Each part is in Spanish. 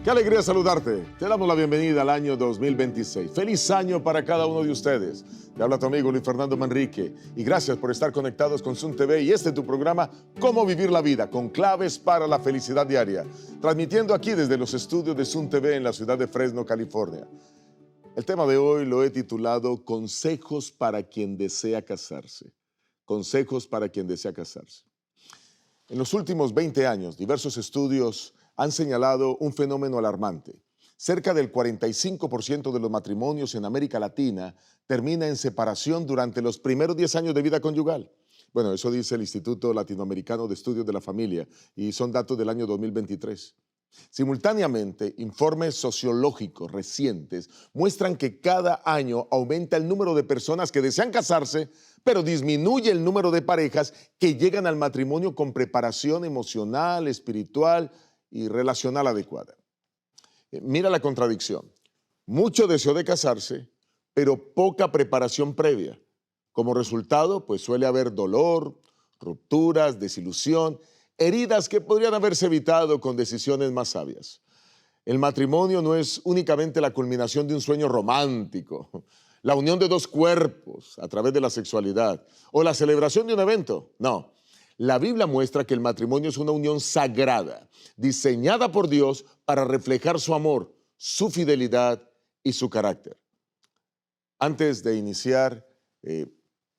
Qué alegría saludarte. Te damos la bienvenida al año 2026. Feliz año para cada uno de ustedes. Te habla tu amigo Luis Fernando Manrique y gracias por estar conectados con Sun TV y tu programa Cómo Vivir la Vida, con claves para la felicidad diaria. Transmitiendo aquí desde los estudios de Sun TV en la ciudad de Fresno, California. El tema de hoy lo he titulado Consejos para quien desea casarse. Consejos para quien desea casarse. En los últimos 20 años, diversos estudios han señalado un fenómeno alarmante. Cerca del 45% de los matrimonios en América Latina termina en separación durante los primeros 10 años de vida conyugal. Bueno, eso dice el Instituto Latinoamericano de Estudios de la Familia y son datos del año 2023. Simultáneamente, informes sociológicos recientes muestran que cada año aumenta el número de personas que desean casarse, pero disminuye el número de parejas que llegan al matrimonio con preparación emocional, espiritual y relacional adecuada. Mira la contradicción. Mucho deseo de casarse, pero poca preparación previa. Como resultado, pues suele haber dolor, rupturas, desilusión, heridas que podrían haberse evitado con decisiones más sabias. El matrimonio no es únicamente la culminación de un sueño romántico, la unión de dos cuerpos a través de la sexualidad o la celebración de un evento. No. La Biblia muestra que el matrimonio es una unión sagrada, diseñada por Dios para reflejar su amor, su fidelidad y su carácter. Antes de iniciar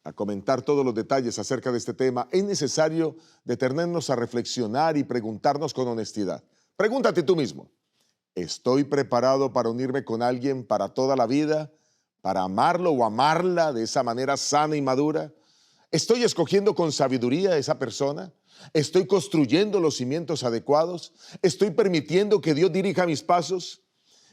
a comentar todos los detalles acerca de este tema, es necesario detenernos a reflexionar y preguntarnos con honestidad. Pregúntate tú mismo, ¿estoy preparado para unirme con alguien para toda la vida? ¿Para amarlo o amarla de esa manera sana y madura? ¿Estoy escogiendo con sabiduría a esa persona? ¿Estoy construyendo los cimientos adecuados? ¿Estoy permitiendo que Dios dirija mis pasos?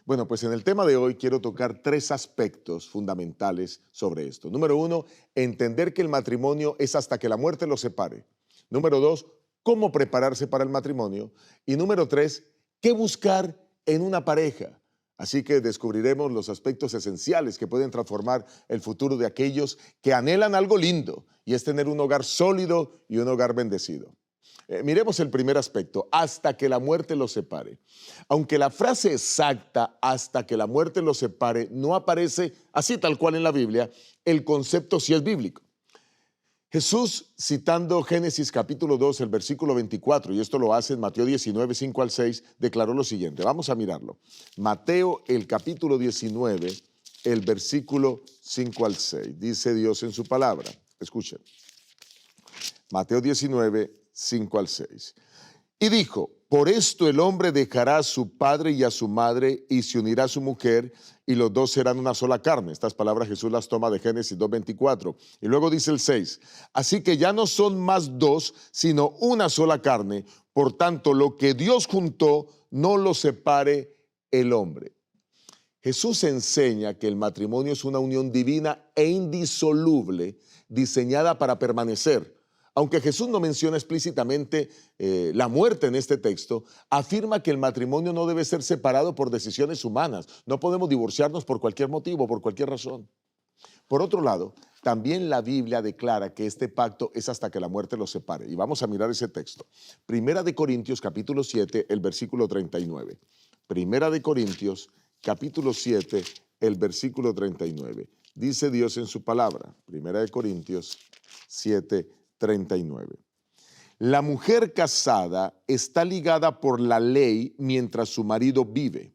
Bueno, pues en el tema de hoy quiero tocar 3 aspectos fundamentales sobre esto. Número 1, entender que el matrimonio es hasta que la muerte los separe. Número 2, cómo prepararse para el matrimonio. Y número 3, qué buscar en una pareja. Así que descubriremos los aspectos esenciales que pueden transformar el futuro de aquellos que anhelan algo lindo, y es tener un hogar sólido y un hogar bendecido. Miremos el primer aspecto, hasta que la muerte los separe. Aunque la frase exacta, hasta que la muerte los separe, no aparece así tal cual en la Biblia, el concepto sí es bíblico. Jesús, citando Génesis capítulo 2, el versículo 24, y esto lo hace en Mateo 19, 5 al 6, declaró lo siguiente. Vamos a mirarlo. Mateo, el capítulo 19, el versículo 5 al 6. Dice Dios en su palabra. Escuchen. Mateo 19, 5 al 6. Y dijo, por esto el hombre dejará a su padre y a su madre y se unirá a su mujer y los dos serán una sola carne. Estas palabras Jesús las toma de Génesis 2:24. Y luego dice el 6, así que ya no son más dos, sino una sola carne. Por tanto, lo que Dios juntó, no lo separe el hombre. Jesús enseña que el matrimonio es una unión divina e indisoluble, diseñada para permanecer. Aunque Jesús no menciona explícitamente la muerte en este texto, afirma que el matrimonio no debe ser separado por decisiones humanas. No podemos divorciarnos por cualquier motivo, por cualquier razón. Por otro lado, también la Biblia declara que este pacto es hasta que la muerte los separe. Y vamos a mirar ese texto. Primera de Corintios, capítulo 7, el versículo 39. Primera de Corintios, capítulo 7, el versículo 39. Dice Dios en su palabra. Primera de Corintios 7, 39. La mujer casada está ligada por la ley mientras su marido vive,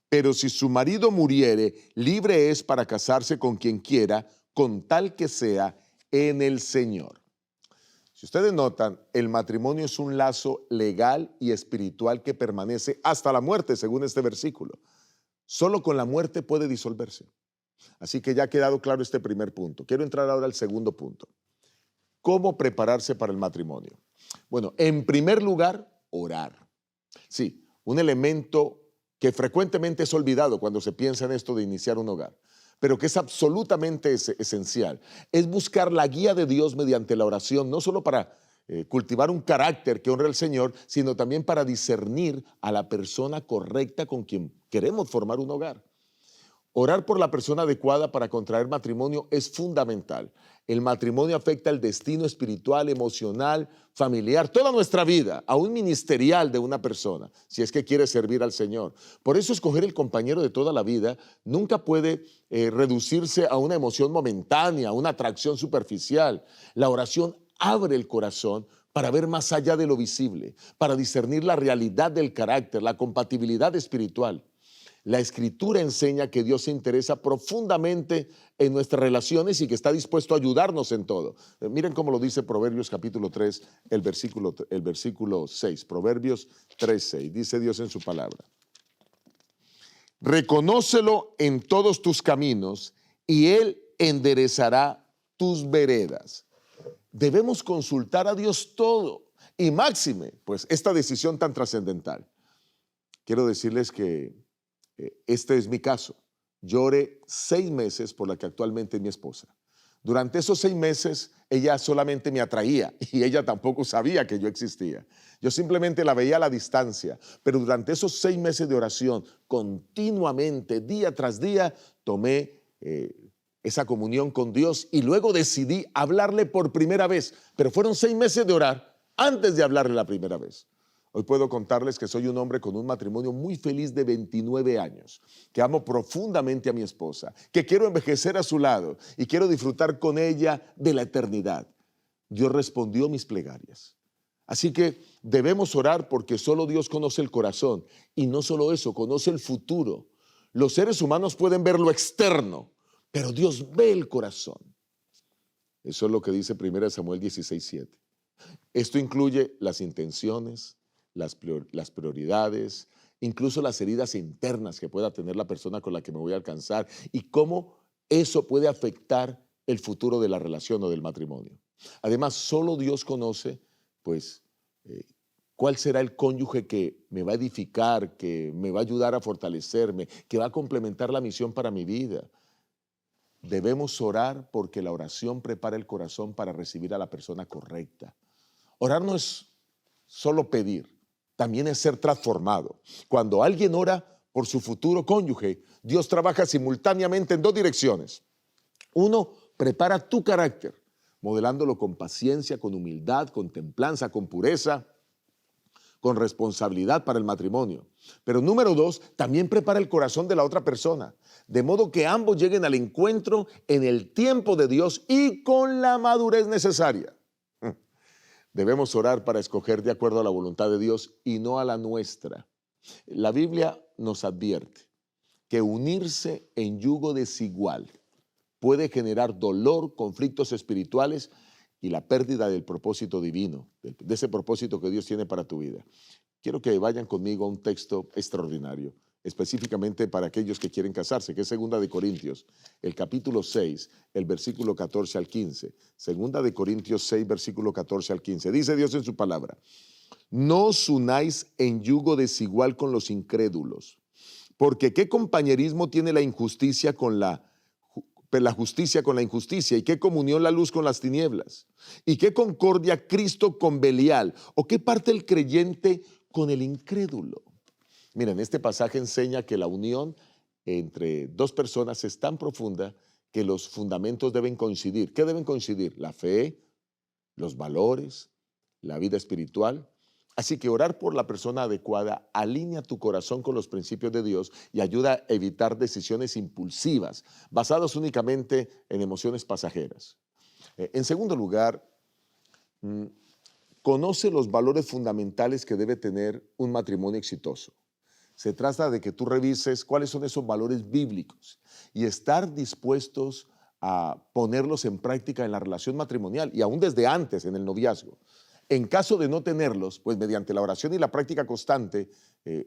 pero si su marido muriere, libre es para casarse con quien quiera, con tal que sea en el Señor. Si ustedes notan, el matrimonio es un lazo legal y espiritual que permanece hasta la muerte, según este versículo. Solo con la muerte puede disolverse. Así que ya ha quedado claro este primer punto. Quiero entrar ahora al segundo punto. ¿Cómo prepararse para el matrimonio? Bueno, en primer lugar, orar. Sí, un elemento que frecuentemente es olvidado cuando se piensa en esto de iniciar un hogar, pero que es absolutamente esencial. Es buscar la guía de Dios mediante la oración, no solo para cultivar un carácter que honre al Señor, sino también para discernir a la persona correcta con quien queremos formar un hogar. Orar por la persona adecuada para contraer matrimonio es fundamental. El matrimonio afecta el destino espiritual, emocional, familiar, toda nuestra vida, aún ministerial de una persona, si es que quiere servir al Señor. Por eso escoger el compañero de toda la vida nunca puede reducirse a una emoción momentánea, a una atracción superficial. La oración abre el corazón para ver más allá de lo visible, para discernir la realidad del carácter, la compatibilidad espiritual. La Escritura enseña que Dios se interesa profundamente en nuestras relaciones y que está dispuesto a ayudarnos en todo. Miren cómo lo dice Proverbios capítulo 3, el versículo 6. Proverbios 3, 6. Dice Dios en su palabra: reconócelo en todos tus caminos y Él enderezará tus veredas. Debemos consultar a Dios todo y máxime, pues, esta decisión tan trascendental. Quiero decirles que este es mi caso. Yo oré 6 meses por la que actualmente es mi esposa. Durante esos 6 meses, ella solamente me atraía y ella tampoco sabía que yo existía. Yo simplemente la veía a la distancia, pero durante esos 6 meses de oración, continuamente, día tras día, tomé esa comunión con Dios y luego decidí hablarle por primera vez. Pero fueron 6 meses de orar antes de hablarle la primera vez. Hoy puedo contarles que soy un hombre con un matrimonio muy feliz de 29 años, que amo profundamente a mi esposa, que quiero envejecer a su lado y quiero disfrutar con ella de la eternidad. Dios respondió mis plegarias. Así que debemos orar porque solo Dios conoce el corazón y no solo eso, conoce el futuro. Los seres humanos pueden ver lo externo, pero Dios ve el corazón. Eso es lo que dice 1 Samuel 16, 7. Esto incluye las intenciones, las prioridades, incluso las heridas internas que pueda tener la persona con la que me voy a alcanzar y cómo eso puede afectar el futuro de la relación o del matrimonio. Además, solo Dios conoce, pues, cuál será el cónyuge que me va a edificar, que me va a ayudar a fortalecerme, que va a complementar la misión para mi vida. Debemos orar porque la oración prepara el corazón para recibir a la persona correcta. Orar no es solo pedir, también es ser transformado. Cuando alguien ora por su futuro cónyuge, Dios trabaja simultáneamente en 2 direcciones. Uno, prepara tu carácter, modelándolo con paciencia, con humildad, con templanza, con pureza, con responsabilidad para el matrimonio. Pero número 2, también prepara el corazón de la otra persona, de modo que ambos lleguen al encuentro en el tiempo de Dios y con la madurez necesaria. Debemos orar para escoger de acuerdo a la voluntad de Dios y no a la nuestra. La Biblia nos advierte que unirse en yugo desigual puede generar dolor, conflictos espirituales y la pérdida del propósito divino, de ese propósito que Dios tiene para tu vida. Quiero que vayan conmigo a un texto extraordinario, específicamente para aquellos que quieren casarse, que es 2 Corintios, el capítulo 6, el versículo 14 al 15. 2 Corintios 6, versículo 14 al 15. Dice Dios en su palabra: no os unáis en yugo desigual con los incrédulos, porque ¿qué compañerismo tiene la injusticia con la justicia con la injusticia? ¿Y qué comunión la luz con las tinieblas? ¿Y qué concordia Cristo con Belial? ¿O qué parte el creyente con el incrédulo? Miren, este pasaje enseña que la unión entre 2 personas es tan profunda que los fundamentos deben coincidir. ¿Qué deben coincidir? La fe, los valores, la vida espiritual. Así que orar por la persona adecuada alinea tu corazón con los principios de Dios y ayuda a evitar decisiones impulsivas, basadas únicamente en emociones pasajeras. En segundo lugar, conoce los valores fundamentales que debe tener un matrimonio exitoso. Se trata de que tú revises cuáles son esos valores bíblicos y estar dispuestos a ponerlos en práctica en la relación matrimonial y aún desde antes en el noviazgo. En caso de no tenerlos, pues mediante la oración y la práctica constante,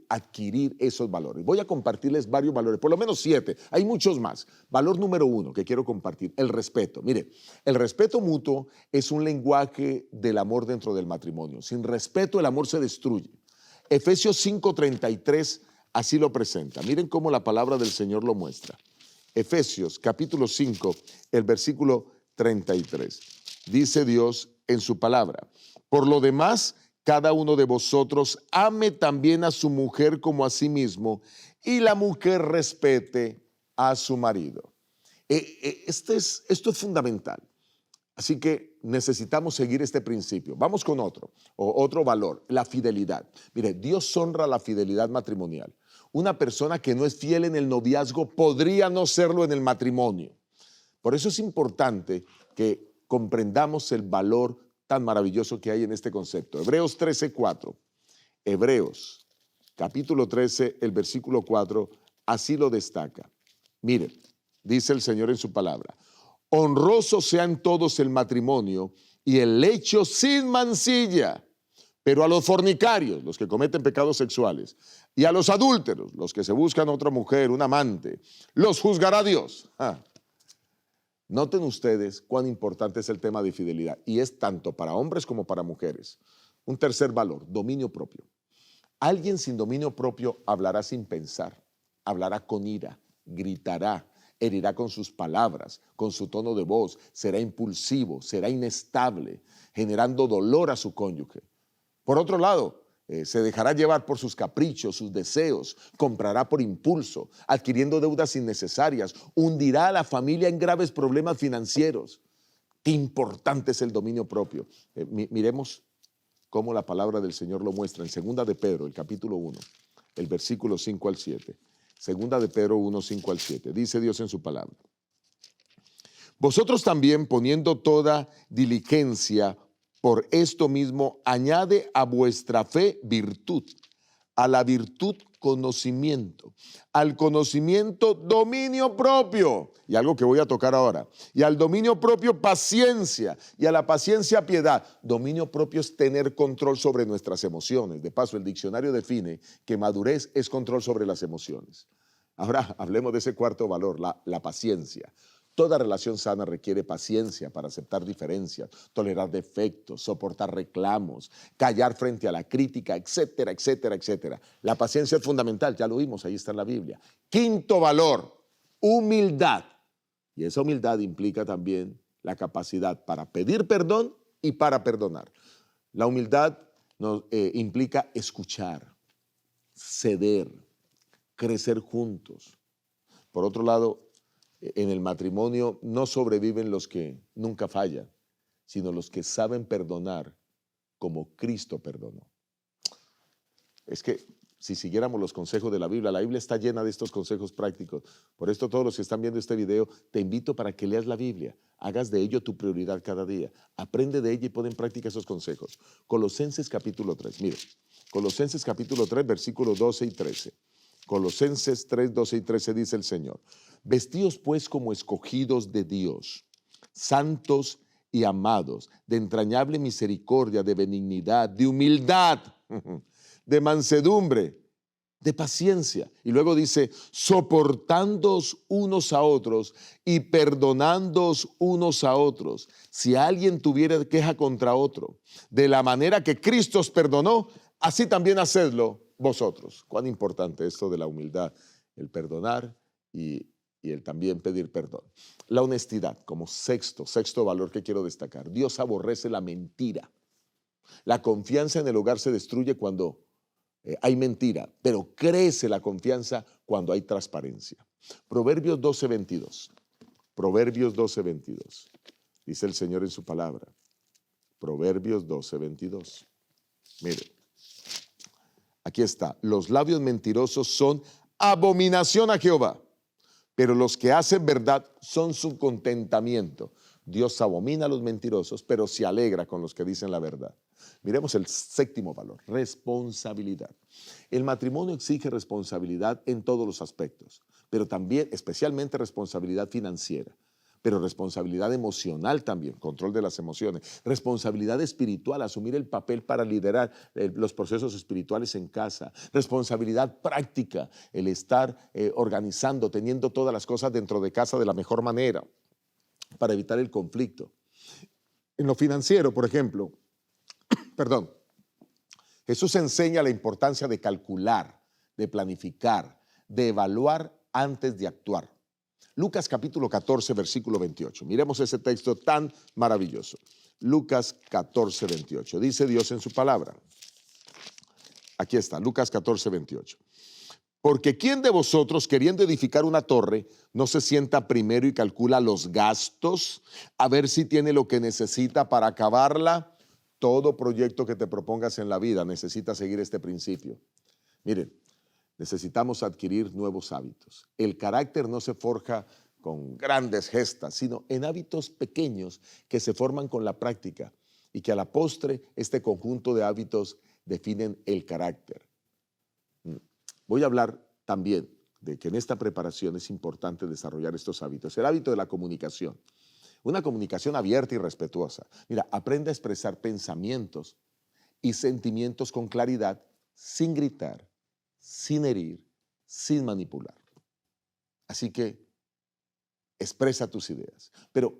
adquirir esos valores. Voy a compartirles varios valores, por lo menos 7, hay muchos más. Valor número 1 que quiero compartir, el respeto. Mire, el respeto mutuo es un lenguaje del amor dentro del matrimonio. Sin respeto el amor se destruye. Efesios 5:33 así lo presenta. Miren cómo la palabra del Señor lo muestra. Efesios capítulo 5, el versículo 33. Dice Dios en su palabra: por lo demás, cada uno de vosotros ame también a su mujer como a sí mismo, y la mujer respete a su marido. Esto es fundamental. Así que necesitamos seguir este principio. Vamos con otro valor, la fidelidad. Mire, Dios honra la fidelidad matrimonial. Una persona que no es fiel en el noviazgo podría no serlo en el matrimonio. Por eso es importante que comprendamos el valor tan maravilloso que hay en este concepto. Hebreos 13:4. Hebreos, capítulo 13, el versículo 4, así lo destaca. Mire, dice el Señor en su palabra: honroso sea en todos el matrimonio y el lecho sin mancilla, pero a los fornicarios, los que cometen pecados sexuales, y a los adúlteros, los que se buscan otra mujer, un amante, los juzgará Dios. Noten ustedes cuán importante es el tema de fidelidad, y es tanto para hombres como para mujeres. Un tercer valor, dominio propio. Alguien sin dominio propio hablará sin pensar, hablará con ira, gritará, herirá con sus palabras, con su tono de voz, será impulsivo, será inestable, generando dolor a su cónyuge. Por otro lado, se dejará llevar por sus caprichos, sus deseos, comprará por impulso, adquiriendo deudas innecesarias, hundirá a la familia en graves problemas financieros. Qué importante es el dominio propio. Miremos cómo la palabra del Señor lo muestra en Segunda de Pedro, el capítulo 1, el versículo 5 al 7. Segunda de Pedro 1, 5 al 7. Dice Dios en su palabra: vosotros también, poniendo toda diligencia, por esto mismo, añade a vuestra fe virtud, a la virtud conocimiento, al conocimiento dominio propio, y algo que voy a tocar ahora, y al dominio propio paciencia, y a la paciencia piedad. Dominio propio es tener control sobre nuestras emociones. De paso, el diccionario define que madurez es control sobre las emociones. Ahora hablemos de ese cuarto valor, la paciencia. Toda relación sana requiere paciencia para aceptar diferencias, tolerar defectos, soportar reclamos, callar frente a la crítica, etcétera, etcétera, etcétera. La paciencia es fundamental, ya lo vimos, ahí está en la Biblia. Quinto valor, humildad. Y esa humildad implica también la capacidad para pedir perdón y para perdonar. La humildad implica escuchar, ceder, crecer juntos. Por otro lado, en el matrimonio no sobreviven los que nunca fallan, sino los que saben perdonar como Cristo perdonó. Es que si siguiéramos los consejos de la Biblia está llena de estos consejos prácticos. Por esto, todos los que están viendo este video, te invito para que leas la Biblia, hagas de ello tu prioridad cada día, aprende de ella y pon en práctica esos consejos. Colosenses capítulo 3, mire, Colosenses capítulo 3, versículos 12 y 13. Colosenses 3, 12 y 13 dice el Señor: vestíos pues como escogidos de Dios, santos y amados, de entrañable misericordia, de benignidad, de humildad, de mansedumbre, de paciencia. Y luego dice: soportándoos unos a otros y perdonándoos unos a otros, si alguien tuviera queja contra otro, de la manera que Cristo os perdonó, así también hacedlo vosotros. Cuán importante esto de la humildad, el perdonar y el también pedir perdón. La honestidad como sexto valor que quiero destacar. Dios aborrece la mentira. La confianza en el hogar se destruye cuando hay mentira, pero crece la confianza cuando hay transparencia. Proverbios 12:22. Proverbios 12:22. Dice el Señor en su palabra. Proverbios 12:22. Mire. Aquí está: los labios mentirosos son abominación a Jehová, pero los que hacen verdad son su contentamiento. Dios abomina a los mentirosos, pero se alegra con los que dicen la verdad. Miremos el séptimo valor, responsabilidad. El matrimonio exige responsabilidad en todos los aspectos, pero también especialmente responsabilidad financiera. Pero responsabilidad emocional también, control de las emociones, responsabilidad espiritual, asumir el papel para liderar los procesos espirituales en casa, responsabilidad práctica, el estar organizando, teniendo todas las cosas dentro de casa de la mejor manera para evitar el conflicto. En lo financiero, por ejemplo, Jesús enseña la importancia de calcular, de planificar, de evaluar antes de actuar. Lucas capítulo 14, versículo 28. Miremos ese texto tan maravilloso. Lucas 14, 28. Dice Dios en su palabra. Aquí está, Lucas 14, 28. Porque ¿quién de vosotros, queriendo edificar una torre, no se sienta primero y calcula los gastos, a ver si tiene lo que necesita para acabarla? Todo proyecto que te propongas en la vida necesita seguir este principio. Miren, necesitamos adquirir nuevos hábitos. El carácter no se forja con grandes gestas, sino en hábitos pequeños que se forman con la práctica y que a la postre este conjunto de hábitos definen el carácter. Voy a hablar también de que en esta preparación es importante desarrollar estos hábitos. El hábito de la comunicación. Una comunicación abierta y respetuosa. Mira, aprende a expresar pensamientos y sentimientos con claridad, sin gritar, sin herir, sin manipular. Así que expresa tus ideas, pero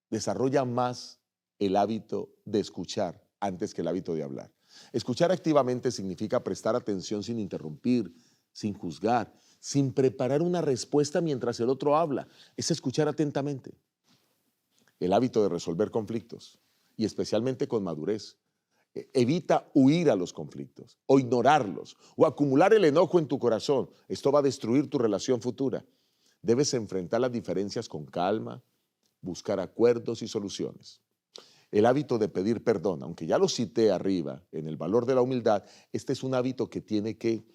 desarrolla más el hábito de escuchar antes que el hábito de hablar. Escuchar activamente significa prestar atención sin interrumpir, sin juzgar, sin preparar una respuesta mientras el otro habla. Es escuchar atentamente. El hábito de resolver conflictos, y especialmente con madurez. Evita huir a los conflictos o ignorarlos o acumular el enojo en tu corazón. Esto va a destruir tu relación futura. Debes enfrentar las diferencias con calma, buscar acuerdos y soluciones. El hábito de pedir perdón, aunque ya lo cité arriba en el valor de la humildad, este es un hábito que tiene que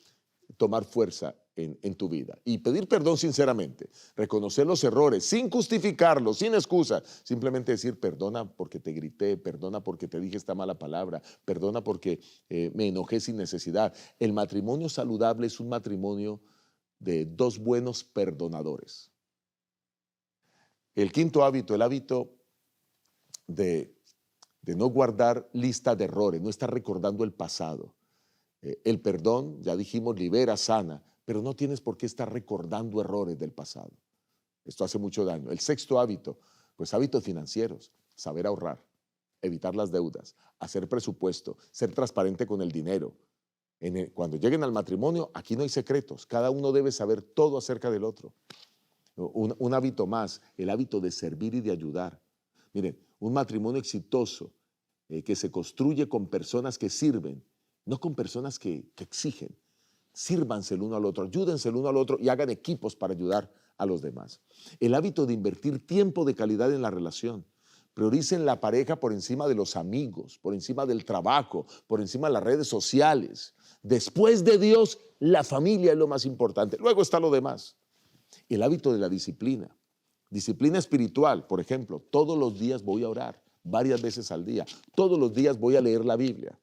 tomar fuerza en tu vida. Y pedir perdón sinceramente, reconocer los errores sin justificarlos, sin excusa, simplemente decir perdona porque te grité, perdona porque te dije esta mala palabra, perdona porque me enojé sin necesidad. El matrimonio saludable es un matrimonio de dos buenos perdonadores. El quinto hábito, el hábito de no guardar lista de errores, no estar recordando el pasado. El perdón, ya dijimos, libera, sana, pero no tienes por qué estar recordando errores del pasado. Esto hace mucho daño. El sexto hábito, pues hábitos financieros, saber ahorrar, evitar las deudas, hacer presupuesto, ser transparente con el dinero. Cuando lleguen al matrimonio, aquí no hay secretos, cada uno debe saber todo acerca del otro. Un hábito más, el hábito de servir y de ayudar. Miren, un matrimonio exitoso que se construye con personas que sirven, no con personas que exigen. Sírvanse el uno al otro, ayúdense el uno al otro y hagan equipos para ayudar a los demás. El hábito de invertir tiempo de calidad en la relación. Prioricen la pareja por encima de los amigos, por encima del trabajo, por encima de las redes sociales. Después de Dios, la familia es lo más importante. Luego está lo demás. El hábito de la disciplina. Disciplina espiritual, por ejemplo, todos los días voy a orar, varias veces al día. Todos los días voy a leer la Biblia.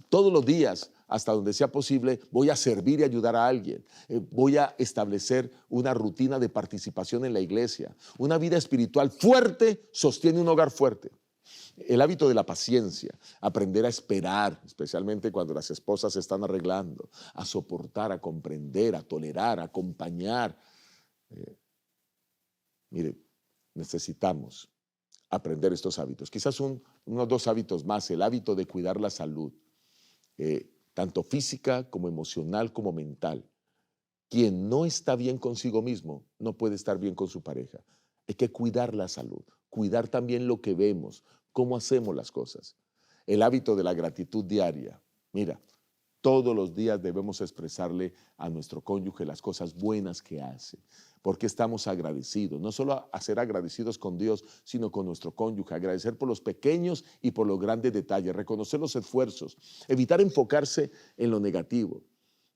Todos los días, hasta donde sea posible, voy a servir y ayudar a alguien. Voy a establecer una rutina de participación en la iglesia. Una vida espiritual fuerte sostiene un hogar fuerte. El hábito de la paciencia, aprender a esperar, especialmente cuando las esposas se están arreglando, a soportar, a comprender, a tolerar, a acompañar. Mire, necesitamos aprender estos hábitos. Quizás unos dos hábitos más, el hábito de cuidar la salud. Tanto física como emocional como mental. Quien no está bien consigo mismo no puede estar bien con su pareja. Hay que cuidar la salud, cuidar también lo que vemos, cómo hacemos las cosas. El hábito de la gratitud diaria. Mira, todos los días debemos expresarle a nuestro cónyuge las cosas buenas que hace, porque estamos agradecidos, no solo a ser agradecidos con Dios, sino con nuestro cónyuge, agradecer por los pequeños y por los grandes detalles, reconocer los esfuerzos, evitar enfocarse en lo negativo.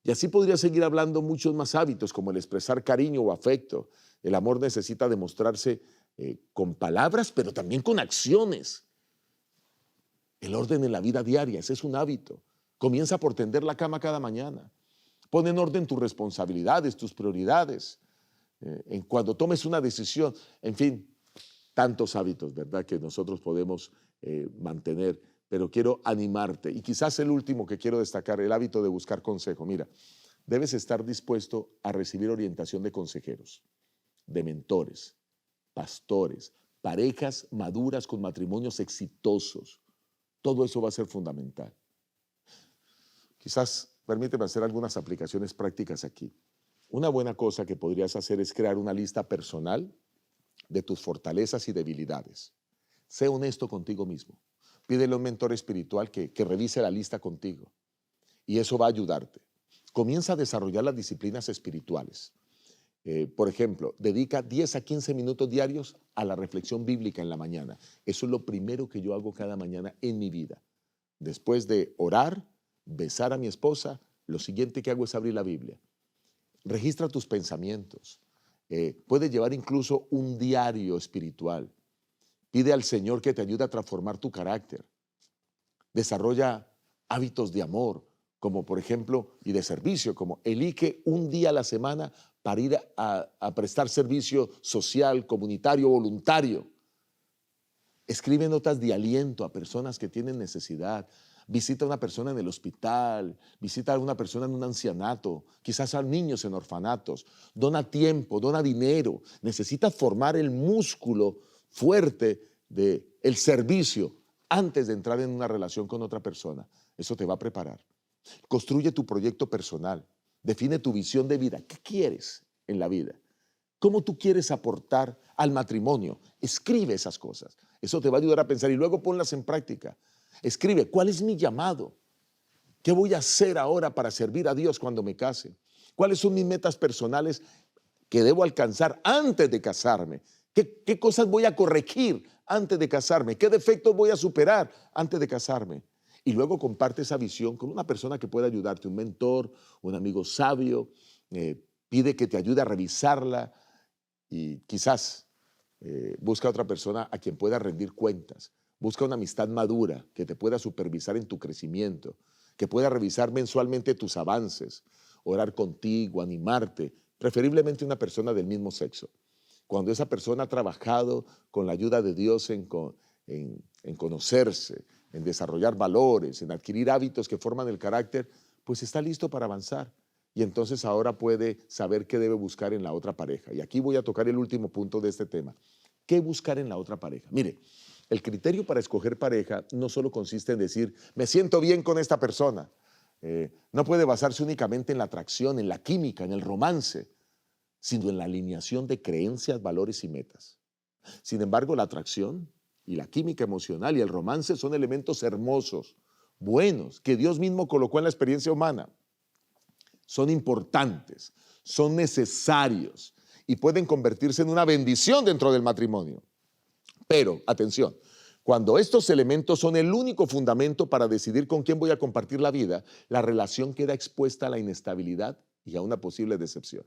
Y así podría seguir hablando muchos más hábitos, como el expresar cariño o afecto. El amor necesita demostrarse con palabras, pero también con acciones. El orden en la vida diaria, ese es un hábito. Comienza por tender la cama cada mañana. Pon en orden tus responsabilidades, tus prioridades. Cuando tomes una decisión, en fin, tantos hábitos, ¿verdad?, que nosotros podemos mantener, pero quiero animarte. Y quizás el último que quiero destacar, el hábito de buscar consejo. Mira, debes estar dispuesto a recibir orientación de consejeros, de mentores, pastores, parejas maduras con matrimonios exitosos. Todo eso va a ser fundamental. Quizás permíteme hacer algunas aplicaciones prácticas aquí. Una buena cosa que podrías hacer es crear una lista personal de tus fortalezas y debilidades. Sé honesto contigo mismo. Pídele a un mentor espiritual que revise la lista contigo. Y eso va a ayudarte. Comienza a desarrollar las disciplinas espirituales. Por ejemplo, dedica 10 a 15 minutos diarios a la reflexión bíblica en la mañana. Eso es lo primero que yo hago cada mañana en mi vida. Después de orar, besar a mi esposa, lo siguiente que hago es abrir la Biblia. Registra tus pensamientos. Puedes llevar incluso un diario espiritual. Pide al Señor que te ayude a transformar tu carácter. Desarrolla hábitos de amor, como por ejemplo, y de servicio, como elige un día a la semana para ir a prestar servicio social, comunitario, voluntario. Escribe notas de aliento a personas que tienen necesidad. Visita a una persona en el hospital, visita a una persona en un ancianato, quizás a niños en orfanatos. Dona tiempo, dona dinero. Necesitas formar el músculo fuerte del servicio antes de entrar en una relación con otra persona. Eso te va a preparar. Construye tu proyecto personal. Define tu visión de vida. ¿Qué quieres en la vida? ¿Cómo tú quieres aportar al matrimonio? Escribe esas cosas. Eso te va a ayudar a pensar y luego ponlas en práctica. Escribe, ¿cuál es mi llamado? ¿Qué voy a hacer ahora para servir a Dios cuando me case? ¿Cuáles son mis metas personales que debo alcanzar antes de casarme? ¿Qué cosas voy a corregir antes de casarme? ¿Qué defectos voy a superar antes de casarme? Y luego comparte esa visión con una persona que pueda ayudarte, un mentor, un amigo sabio. Pide que te ayude a revisarla y quizás busca a otra persona a quien pueda rendir cuentas. Busca una amistad madura que te pueda supervisar en tu crecimiento, que pueda revisar mensualmente tus avances, orar contigo, animarte, preferiblemente una persona del mismo sexo. Cuando esa persona ha trabajado con la ayuda de Dios en conocerse, en desarrollar valores, en adquirir hábitos que forman el carácter, pues está listo para avanzar. Y entonces ahora puede saber qué debe buscar en la otra pareja. Y aquí voy a tocar el último punto de este tema. ¿Qué buscar en la otra pareja? Mire, el criterio para escoger pareja no solo consiste en decir, me siento bien con esta persona. No puede basarse únicamente en la atracción, en la química, en el romance, sino en la alineación de creencias, valores y metas. Sin embargo, la atracción y la química emocional y el romance son elementos hermosos, buenos, que Dios mismo colocó en la experiencia humana. Son importantes, son necesarios y pueden convertirse en una bendición dentro del matrimonio. Pero, atención, cuando estos elementos son el único fundamento para decidir con quién voy a compartir la vida, la relación queda expuesta a la inestabilidad y a una posible decepción.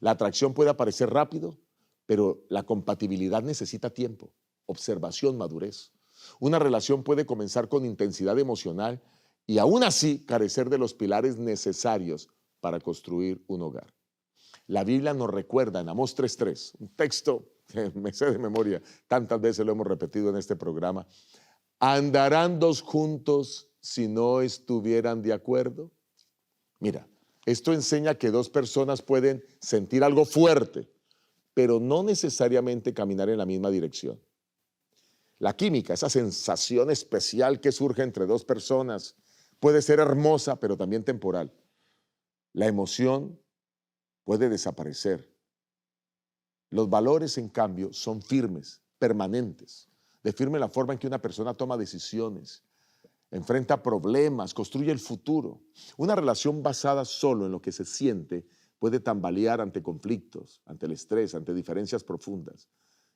La atracción puede aparecer rápido, pero la compatibilidad necesita tiempo, observación, madurez. Una relación puede comenzar con intensidad emocional y aún así carecer de los pilares necesarios para construir un hogar. La Biblia nos recuerda en Amós 3:3, un texto que me sé de memoria, tantas veces lo hemos repetido en este programa. ¿Andarán dos juntos si no estuvieran de acuerdo? Mira, esto enseña que dos personas pueden sentir algo fuerte, pero no necesariamente caminar en la misma dirección. La química, esa sensación especial que surge entre dos personas, puede ser hermosa, pero también temporal. La emoción puede desaparecer. Los valores, en cambio, son firmes, permanentes. Definen la forma en que una persona toma decisiones, enfrenta problemas, construye el futuro. Una relación basada solo en lo que se siente puede tambalear ante conflictos, ante el estrés, ante diferencias profundas.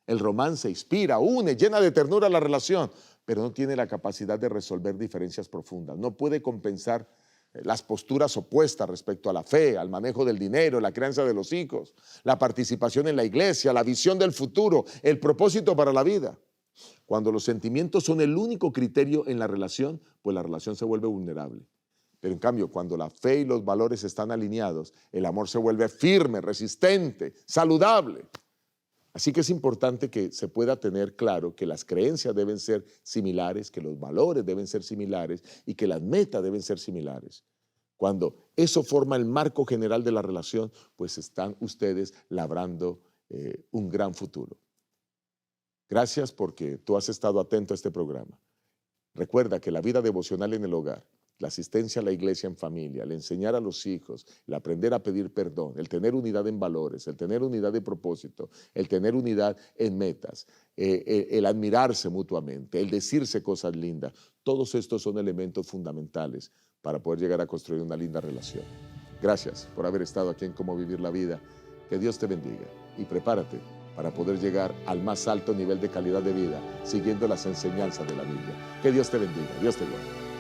El romance inspira, une, llena de ternura la relación, pero no tiene la capacidad de resolver diferencias profundas. No puede compensar las posturas opuestas respecto a la fe, al manejo del dinero, la crianza de los hijos, la participación en la iglesia, la visión del futuro, el propósito para la vida. Cuando los sentimientos son el único criterio en la relación, pues la relación se vuelve vulnerable. Pero en cambio, cuando la fe y los valores están alineados, el amor se vuelve firme, resistente, saludable. Así que es importante que se pueda tener claro que las creencias deben ser similares, que los valores deben ser similares y que las metas deben ser similares. Cuando eso forma el marco general de la relación, pues están ustedes labrando un gran futuro. Gracias porque tú has estado atento a este programa. Recuerda que la vida devocional en el hogar, la asistencia a la iglesia en familia, el enseñar a los hijos, el aprender a pedir perdón, el tener unidad en valores, el tener unidad de propósito, el tener unidad en metas, el admirarse mutuamente, el decirse cosas lindas, todos estos son elementos fundamentales para poder llegar a construir una linda relación. Gracias por haber estado aquí en Cómo Vivir la Vida. Que Dios te bendiga y prepárate para poder llegar al más alto nivel de calidad de vida siguiendo las enseñanzas de la Biblia. Que Dios te bendiga. Dios te guarde.